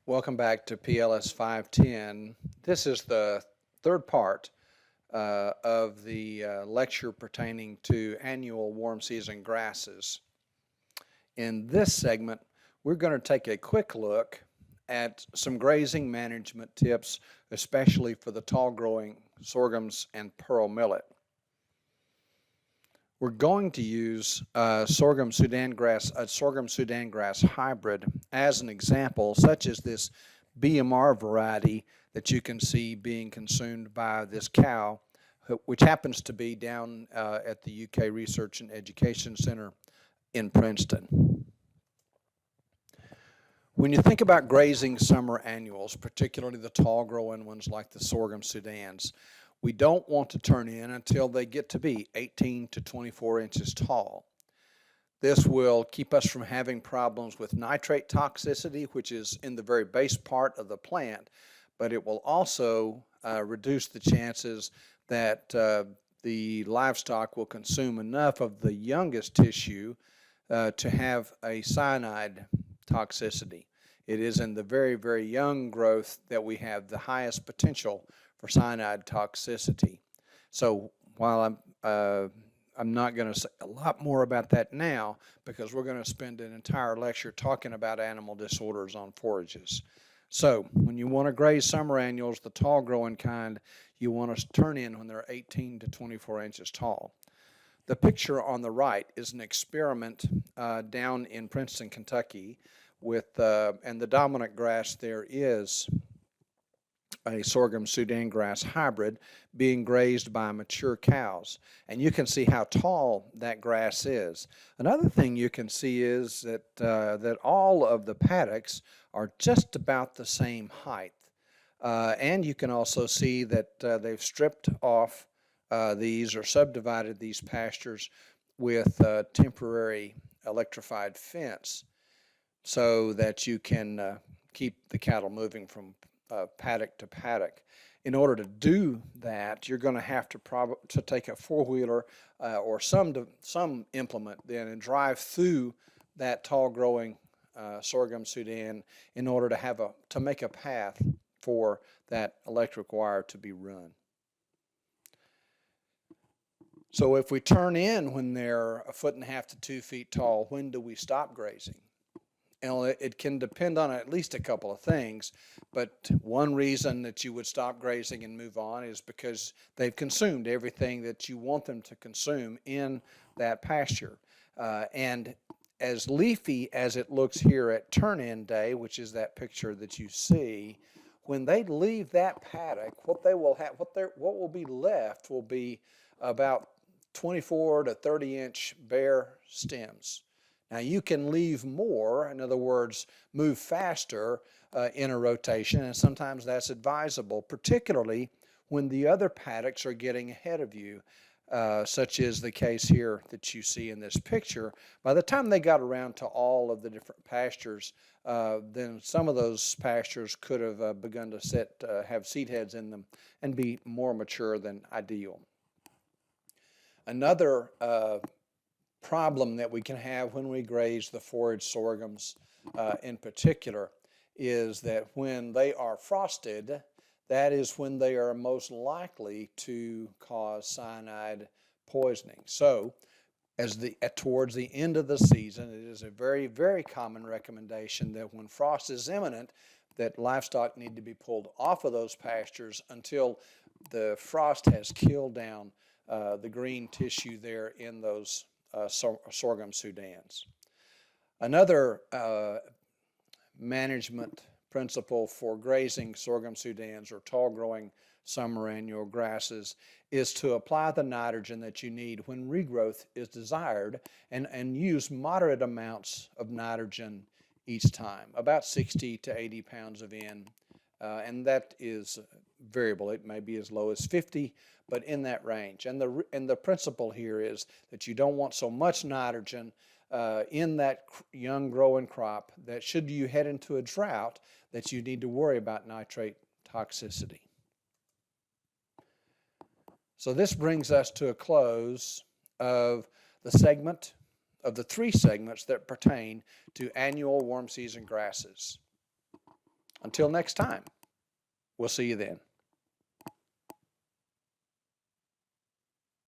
Welcome back to PLS 510. This is the third part of the lecture pertaining to annual warm season grasses. In this segment, we're going to take a quick look at some grazing management tips, especially for the tall growing sorghums and pearl millet. We're going to use sorghum Sudan grass, a sorghum Sudan grass hybrid as an example, such as this BMR variety that you can see being consumed by this cow, which happens to be down at the UK Research and Education Center in Princeton. When you think about grazing summer annuals, particularly the tall growing ones like the sorghum Sudans, we don't want to turn in until they get to be 18 to 24 inches tall. This will keep us from having problems with nitrate toxicity, which is in the very base part of the plant, but it will also reduce the chances that the livestock will consume enough of the youngest tissue to have a cyanide toxicity. It is in the very, very young growth that we have the highest potential for cyanide toxicity. So while I'm not going to say a lot more about that now, because we're going to spend an entire lecture talking about animal disorders on forages. So when you want to graze summer annuals, the tall growing kind, you want to turn in when they're 18 to 24 inches tall. The picture on the right is an experiment down in Princeton, Kentucky, with and the dominant grass there is a sorghum Sudan grass hybrid being grazed by mature cows. And you can see how tall that grass is. Another thing you can see is that all of the paddocks are just about the same height. And you can also see that they've stripped off these or subdivided these pastures with temporary electrified fence so that you can keep the cattle moving from paddock to paddock. In order to do that, you're going to have to take a four-wheeler or some implement then and drive through that tall growing sorghum Sudan in order to make a path for that electric wire to be run. So if we turn in when they're 1.5 feet to 2 feet tall, when do we stop grazing? And it can depend on at least a couple of things, but one reason that you would stop grazing and move on is because they've consumed everything that you want them to consume in that pasture. And as leafy as it looks here at turn-in day, which is that picture that you see, when they leave that paddock, what will be left will be about 24 to 30-inch bare stems. Now you can leave more, in other words, move faster in a rotation, and sometimes that's advisable, particularly when the other paddocks are getting ahead of you, such is the case here that you see in this picture. By the time they got around to all of the different pastures, then some of those pastures could have begun to have seed heads in them and be more mature than ideal. Another problem that we can have when we graze the forage sorghums in particular is that when they are frosted, that is when they are most likely to cause cyanide poisoning. So towards the end of the season, it is a very, very common recommendation that when frost is imminent, that livestock need to be pulled off of those pastures until the frost has killed down the green tissue there in those sorghum Sudans. Another management principle for grazing sorghum Sudans or tall growing summer annual grasses is to apply the nitrogen that you need when regrowth is desired and use moderate amounts of nitrogen each time, about 60 to 80 pounds of N, and that is variable. It may be as low as 50, but in that range. And the principle here is that you don't want so much nitrogen in that young growing crop that should you head into a drought that you need to worry about nitrate toxicity. So this brings us to a close of the three segments that pertain to annual warm season grasses. Until next time, we'll see you then.